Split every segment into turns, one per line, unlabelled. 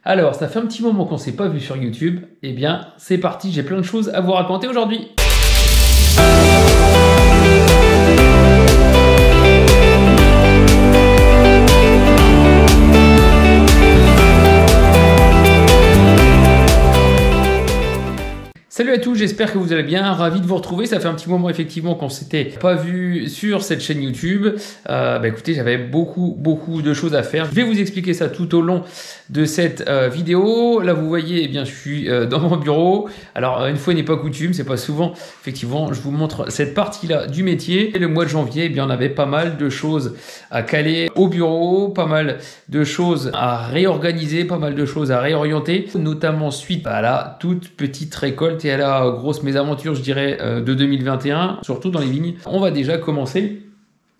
Alors, ça fait un petit moment qu'on s'est pas vu sur YouTube. Eh bien, c'est parti, j'ai plein de choses à vous raconter aujourd'hui. Salut à tous, j'espère que vous allez bien, ravi de vous retrouver. Ça fait un petit moment effectivement qu'on s'était pas vu sur cette chaîne YouTube. Écoutez, j'avais beaucoup de choses à faire. Je vais vous expliquer ça tout au long de cette vidéo. Là, vous voyez, eh bien, je suis dans mon bureau. Alors, une fois n'est pas coutume, c'est pas souvent. Effectivement, je vous montre cette partie-là du métier. Et le mois de janvier, eh bien, on avait pas mal de choses à caler au bureau, pas mal de choses à réorganiser, pas mal de choses à réorienter, notamment suite à la toute petite récolte et à la grosse mésaventure, je dirais, de 2021, surtout dans les vignes. On va déjà commencer.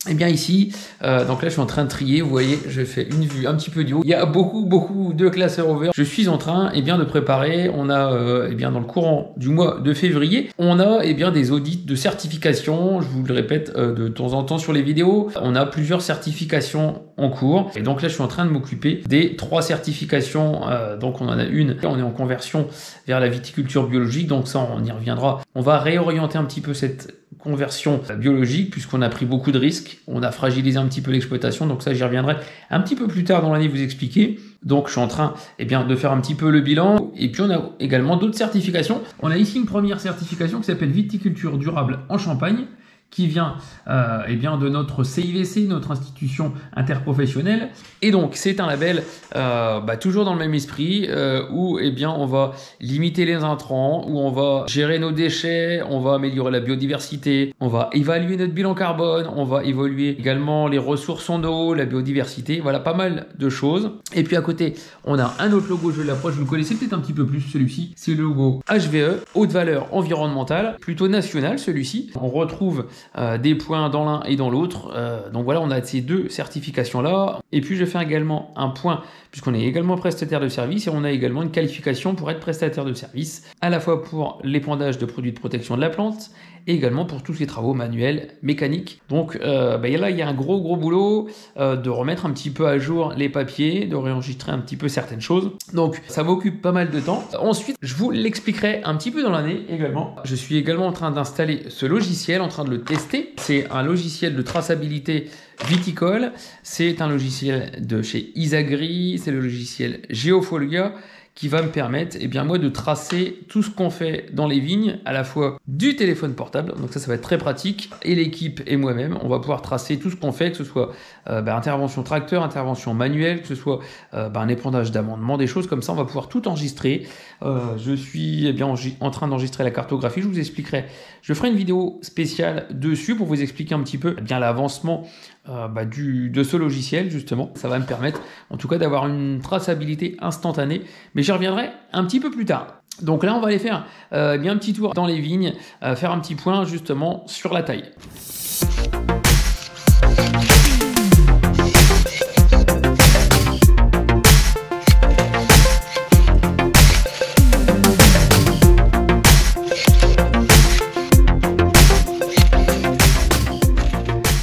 Eh bien ici, donc là je suis en train de trier, vous voyez, je fais une vue un petit peu du haut. Il y a beaucoup de classeurs ouverts. Je suis en train bien de préparer, on a bien dans le courant du mois de février, on a bien des audits de certification, je vous le répète de temps en temps sur les vidéos, on a plusieurs certifications en cours. Et donc là je suis en train de m'occuper des 3 certifications, donc on en a une, on est en conversion vers la viticulture biologique, donc ça on y reviendra. On va réorienter un petit peu cette conversion biologique puisqu'on a pris beaucoup de risques, on a fragilisé un petit peu l'exploitation, donc ça j'y reviendrai un petit peu plus tard dans l'année vous expliquer. Donc je suis en train de faire un petit peu le bilan et puis on a également d'autres certifications. On a ici une première certification qui s'appelle viticulture durable en Champagne, qui vient de notre CIVC, notre institution interprofessionnelle. Et donc, c'est un label toujours dans le même esprit, où on va limiter les intrants, où on va gérer nos déchets, on va améliorer la biodiversité, on va évaluer notre bilan carbone, on va évaluer également les ressources en eau, la biodiversité, voilà, pas mal de choses. Et puis à côté, on a un autre logo, je l'approche, vous le connaissez peut-être un petit peu plus, celui-ci, c'est le logo HVE, haute valeur environnementale, plutôt national celui-ci. On retrouve des points dans l'un et dans l'autre. Donc voilà, on a ces 2 certifications-là. Et puis je fais également un point, puisqu'on est également prestataire de service, et on a également une qualification pour être prestataire de service, à la fois pour l'épandage de produits de protection de la plante, et également pour tous les travaux manuels, mécaniques. Donc là, il y a un gros boulot de remettre un petit peu à jour les papiers, de réenregistrer un petit peu certaines choses. Donc ça m'occupe pas mal de temps. Ensuite, je vous l'expliquerai un petit peu dans l'année également. Je suis également en train d'installer ce logiciel, en train de le tester. C'est un logiciel de traçabilité viticole. C'est un logiciel de chez Isagri, c'est le logiciel Geofolia, qui va me permettre moi de tracer tout ce qu'on fait dans les vignes, à la fois du téléphone portable, donc ça va être très pratique, et l'équipe et moi-même, on va pouvoir tracer tout ce qu'on fait, que ce soit intervention tracteur, intervention manuelle, que ce soit un épandage d'amendement, des choses comme ça, on va pouvoir tout enregistrer. Je suis en train d'enregistrer la cartographie, je vous expliquerai, je ferai une vidéo spéciale dessus pour vous expliquer un petit peu l'avancement de ce logiciel justement. Ça va me permettre en tout cas d'avoir une traçabilité instantanée, mais j'y reviendrai un petit peu plus tard. Donc là on va aller faire un petit tour dans les vignes, faire un petit point justement sur la taille.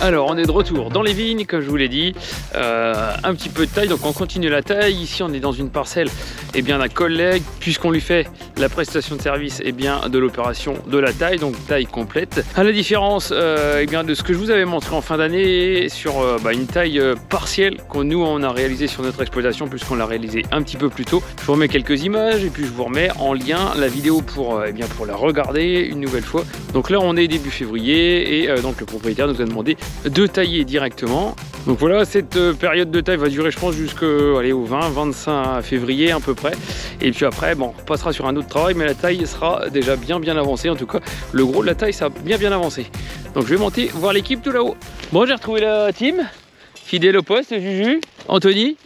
Alors on est de retour dans les vignes, comme je vous l'ai dit, un petit peu de taille, donc on continue la taille. Ici on est dans une parcelle d'un collègue, puisqu'on lui fait la prestation de service de l'opération de la taille, donc taille complète. À la différence de ce que je vous avais montré en fin d'année sur une taille partielle qu'on nous on a réalisé sur notre exploitation, puisqu'on l'a réalisé un petit peu plus tôt. Je vous remets quelques images et puis je vous remets en lien la vidéo pour la regarder une nouvelle fois. Donc là on est début février et donc le propriétaire nous a demandé de tailler directement. Donc voilà, cette période de taille va durer je pense jusqu'au 20-25 février à peu près. Et puis après, on passera sur un autre travail, mais la taille sera déjà bien avancée. En tout cas, le gros de la taille, ça a bien avancé. Donc je vais monter voir l'équipe tout là-haut. Bon, j'ai retrouvé la team. Fidèle au poste, Juju, Anthony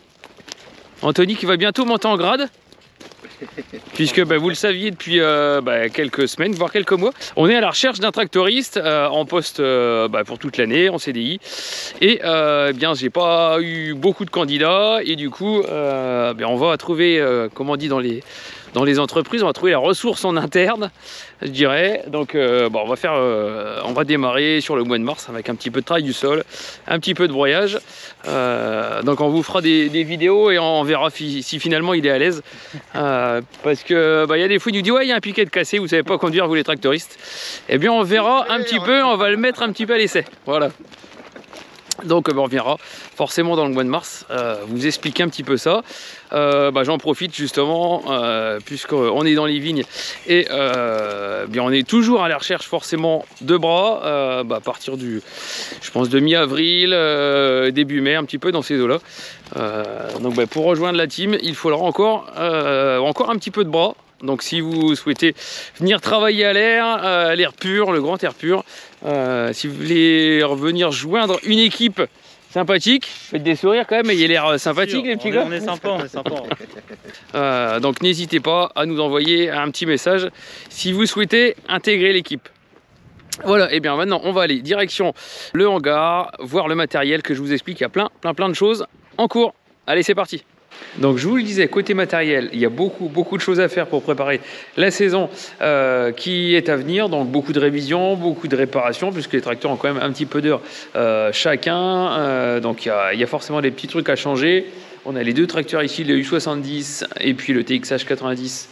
qui va bientôt monter en grade. Puisque vous le saviez depuis quelques semaines, voire quelques mois, on est à la recherche d'un tractoriste en poste pour toute l'année, en CDI. Et j'ai pas eu beaucoup de candidats et du coup on va trouver, comme on dit dans dans les entreprises, on va trouver la ressource en interne, je dirais. Donc bon, on va démarrer sur le mois de mars avec un petit peu de travail du sol, un petit peu de broyage. Donc on vous fera des vidéos et on verra si finalement il est à l'aise. Parce que il y a des fois il nous dit ouais, il y a un piquet de cassé, vous savez pas conduire vous les tractoristes. Eh bien on verra un petit peu, on va le mettre un petit peu à l'essai. Voilà. Donc on reviendra forcément dans le mois de mars vous expliquer un petit peu ça. J'en profite justement puisqu'on est dans les vignes et bien on est toujours à la recherche forcément de bras à partir du, je pense, de mi-avril, début mai, un petit peu dans ces eaux là. Donc pour rejoindre la team il faudra encore un petit peu de bras. Donc si vous souhaitez venir travailler à l'air pur, le grand air pur, si vous voulez revenir joindre une équipe sympathique, faites des sourires quand même, ayez l'air sympathique les petits gars.
On est sympa, on est sympa.
Donc n'hésitez pas à nous envoyer un petit message si vous souhaitez intégrer l'équipe. Voilà, et bien maintenant on va aller direction le hangar, voir le matériel que je vous explique, il y a plein de choses en cours. Allez, c'est parti. Donc je vous le disais, côté matériel, il y a beaucoup de choses à faire pour préparer la saison qui est à venir. Donc beaucoup de révisions, beaucoup de réparations, puisque les tracteurs ont quand même un petit peu d'heures chacun. Donc il y a forcément des petits trucs à changer. On a les deux tracteurs ici, le U70 et puis le TXH 90.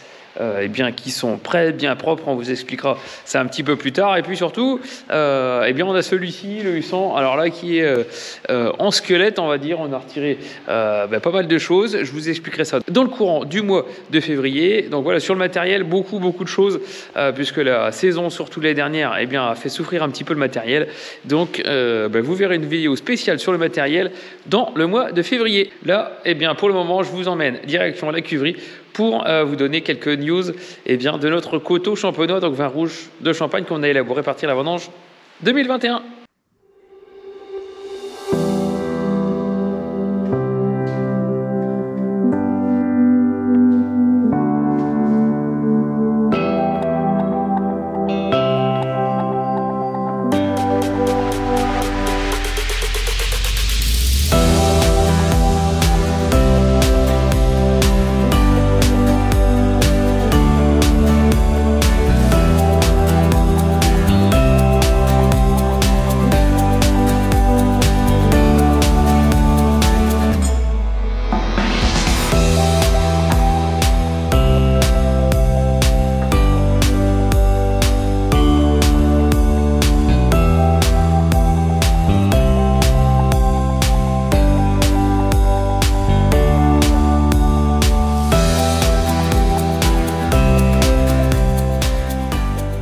Qui sont prêts, bien propres, on vous expliquera ça un petit peu plus tard. Et puis surtout, on a celui-ci, le U100, alors là qui est en squelette, on va dire. On a retiré pas mal de choses, je vous expliquerai ça dans le courant du mois de février. Donc voilà, sur le matériel, beaucoup de choses, puisque la saison, surtout les dernières, a fait souffrir un petit peu le matériel. Donc vous verrez une vidéo spéciale sur le matériel dans le mois de février. Là, pour le moment, je vous emmène direction la cuverie pour vous donner quelques news de notre coteau champenois, donc vin rouge de Champagne qu'on a élaboré à partir de la vendange 2021.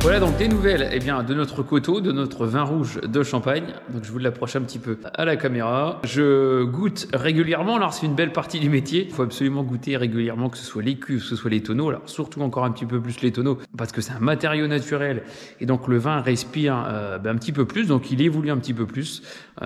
Voilà donc des nouvelles de notre coteau, de notre vin rouge de Champagne. Donc je vous l'approche un petit peu à la caméra. Je goûte régulièrement, alors c'est une belle partie du métier. Il faut absolument goûter régulièrement, que ce soit les cuves, que ce soit les tonneaux. Alors surtout encore un petit peu plus les tonneaux, parce que c'est un matériau naturel. Et donc le vin respire un petit peu plus, donc il évolue un petit peu plus.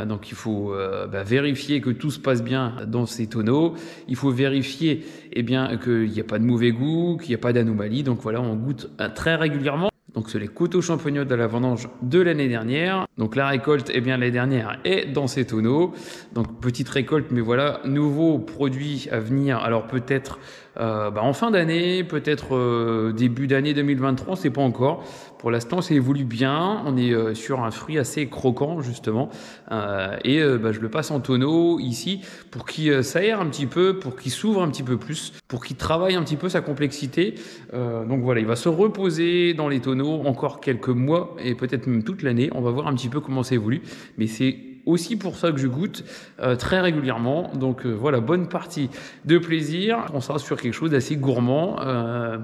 Donc il faut vérifier que tout se passe bien dans ces tonneaux. Il faut vérifier qu'il n'y a pas de mauvais goût, qu'il n'y a pas d'anomalie. Donc voilà, on goûte très régulièrement. Donc c'est les coteaux champignons de la vendange de l'année dernière. Donc la récolte, l'année dernière est dans ces tonneaux. Donc petite récolte, mais voilà, nouveaux produits à venir. Alors peut-être en fin d'année, peut-être début d'année 2023, c'est pas encore. Pour l'instant, ça évolue bien. On est sur un fruit assez croquant, justement. Je le passe en tonneau ici pour qu'il s'aère un petit peu, pour qu'il s'ouvre un petit peu plus, pour qu'il travaille un petit peu sa complexité. Donc voilà, il va se reposer dans les tonneaux encore quelques mois et peut-être même toute l'année. On va voir un petit peu comment ça évolue. Mais c'est aussi pour ça que je goûte très régulièrement. Donc voilà, bonne partie de plaisir. On sera sur quelque chose d'assez gourmand,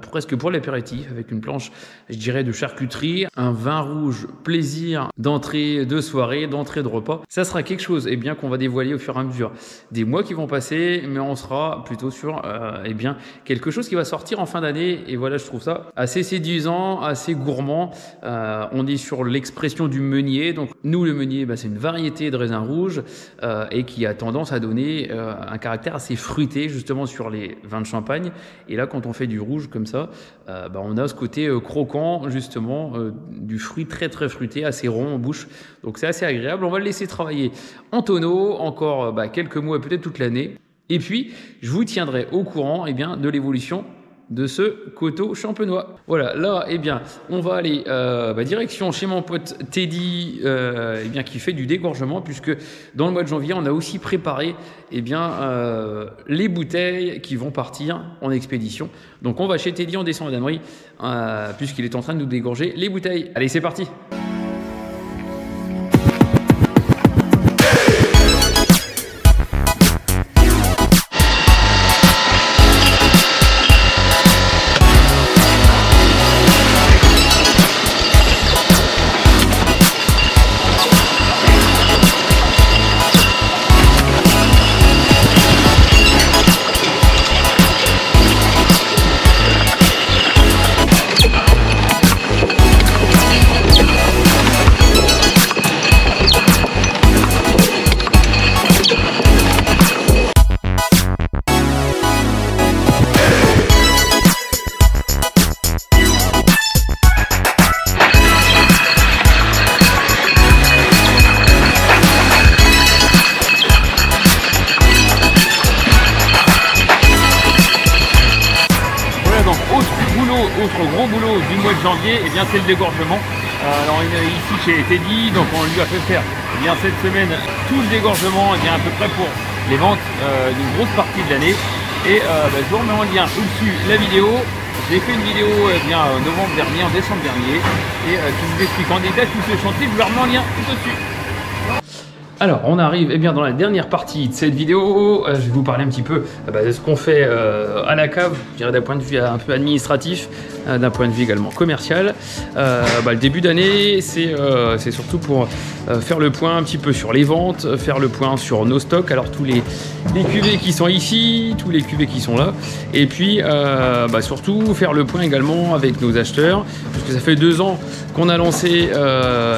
presque pour l'apéritif, avec une planche, je dirais, de charcuterie, un vin rouge plaisir d'entrée de soirée, d'entrée de repas. Ça sera quelque chose qu'on va dévoiler au fur et à mesure des mois qui vont passer, mais on sera plutôt sur quelque chose qui va sortir en fin d'année. Et voilà, je trouve ça assez séduisant, assez gourmand. On est sur l'expression du meunier. Donc nous, le meunier, c'est une variété de raisin rouge et qui a tendance à donner un caractère assez fruité justement sur les vins de Champagne. Et là, quand on fait du rouge comme ça, on a ce côté croquant justement du fruit très très fruité, assez rond en bouche. Donc c'est assez agréable. On va le laisser travailler en tonneau encore quelques mois, peut-être toute l'année. Et puis, je vous tiendrai au courant de l'évolution de ce coteau champenois. Voilà, là, eh bien, on va aller direction chez mon pote Teddy, eh bien, qui fait du dégorgement, puisque dans le mois de janvier, on a aussi préparé eh bien, les bouteilles qui vont partir en expédition. Donc, on va chez Teddy, on descend à Damery, puisqu'il est en train de nous dégorger les bouteilles. Allez, c'est parti! Autre gros boulot du mois de janvier, eh bien c'est le dégorgement. Alors on est ici chez Teddy, donc on lui a fait faire eh bien, cette semaine tout le dégorgement eh bien, à peu près pour les ventes d'une grosse partie de l'année. Et je vous remets en lien au-dessus la vidéo. J'ai fait une vidéo eh bien, en novembre dernier, en décembre dernier, et qui vous explique en détail tout ce chantier. Je vous remets en lien tout au-dessus. Alors, on arrive eh bien, dans la dernière partie de cette vidéo. Je vais vous parler un petit peu de ce qu'on fait à la cave, je dirais d'un point de vue un peu administratif, d'un point de vue également commercial. Le début d'année, c'est surtout pour faire le point un petit peu sur les ventes, faire le point sur nos stocks, alors tous les cuvées qui sont ici, tous les cuvées qui sont là, et puis surtout faire le point également avec nos acheteurs, parce que ça fait 2 ans qu'on a lancé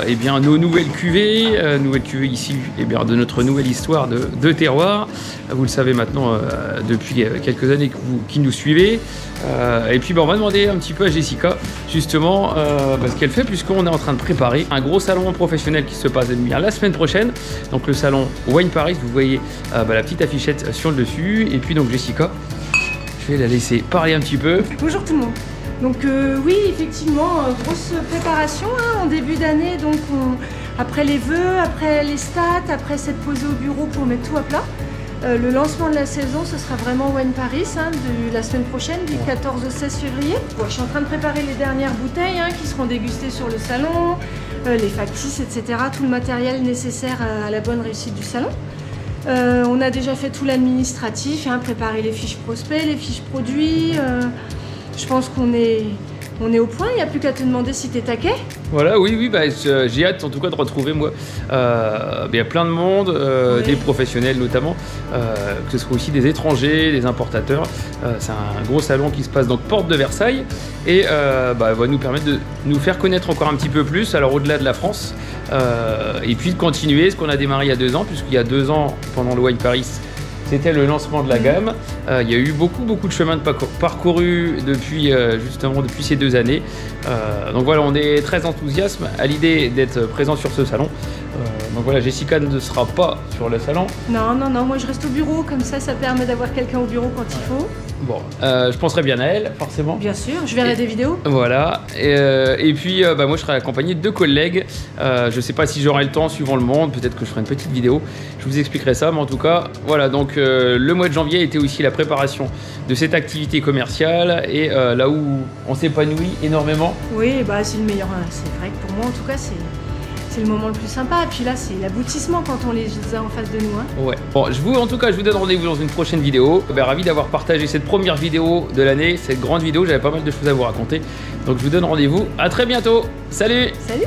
eh bien, nos nouvelles cuvées ici eh bien, de notre nouvelle histoire de terroir. Vous le savez maintenant depuis quelques années qui nous suivez. Et puis on va demander un petit peu à Jessica justement ce qu'elle fait, puisqu'on est en train de préparer un gros salon professionnel qui se passe la semaine prochaine. Donc le salon Wine Paris, vous voyez la petite affichette sur le dessus. Et puis donc Jessica, je vais la laisser parler un petit peu.
Bonjour tout le monde. Donc oui, effectivement, grosse préparation en début d'année. Donc après les vœux, après les stats, après s'être posé au bureau pour mettre tout à plat. Le lancement de la saison, ce sera vraiment Wine Paris de la semaine prochaine, du 14 au 16 février. Bon, je suis en train de préparer les dernières bouteilles qui seront dégustées sur le salon, les factices, etc. Tout le matériel nécessaire à la bonne réussite du salon. On a déjà fait tout l'administratif, préparer les fiches prospects, les fiches produits. Je pense qu'on est au point, il n'y a plus qu'à te demander si tu es taquet.
Voilà, oui, j'ai hâte en tout cas de retrouver moi plein de monde, oui. Des professionnels notamment, que ce soit aussi des étrangers, des importateurs. C'est un gros salon qui se passe donc porte de Versailles et va nous permettre de nous faire connaître encore un petit peu plus, alors au-delà de la France, et puis de continuer ce qu'on a démarré il y a 2 ans, puisqu'il y a 2 ans, pendant le Wine Paris, c'était le lancement de la gamme. Il y a eu beaucoup de chemin de parcouru depuis ces 2 années. Donc voilà, on est très enthousiaste à l'idée d'être présent sur ce salon. Donc voilà, Jessica ne sera pas sur le salon.
Non, moi je reste au bureau, comme ça permet d'avoir quelqu'un au bureau quand il faut.
Bon, je penserai bien à elle, forcément.
Bien sûr, je verrai des vidéos.
Voilà, et puis moi je serai accompagné de 2 collègues. Je sais pas si j'aurai le temps, suivant le monde, peut-être que je ferai une petite vidéo. Je vous expliquerai ça, mais en tout cas, voilà, donc le mois de janvier était aussi la préparation de cette activité commerciale et là où on s'épanouit énormément.
Oui, c'est le meilleur, c'est vrai que pour moi en tout cas c'est le moment le plus sympa. Et puis là, c'est l'aboutissement quand on les a en face de nous.
Ouais. Bon, je vous donne rendez-vous dans une prochaine vidéo. Ravi d'avoir partagé cette première vidéo de l'année, cette grande vidéo. J'avais pas mal de choses à vous raconter. Donc, je vous donne rendez-vous. À très bientôt. Salut.
Salut.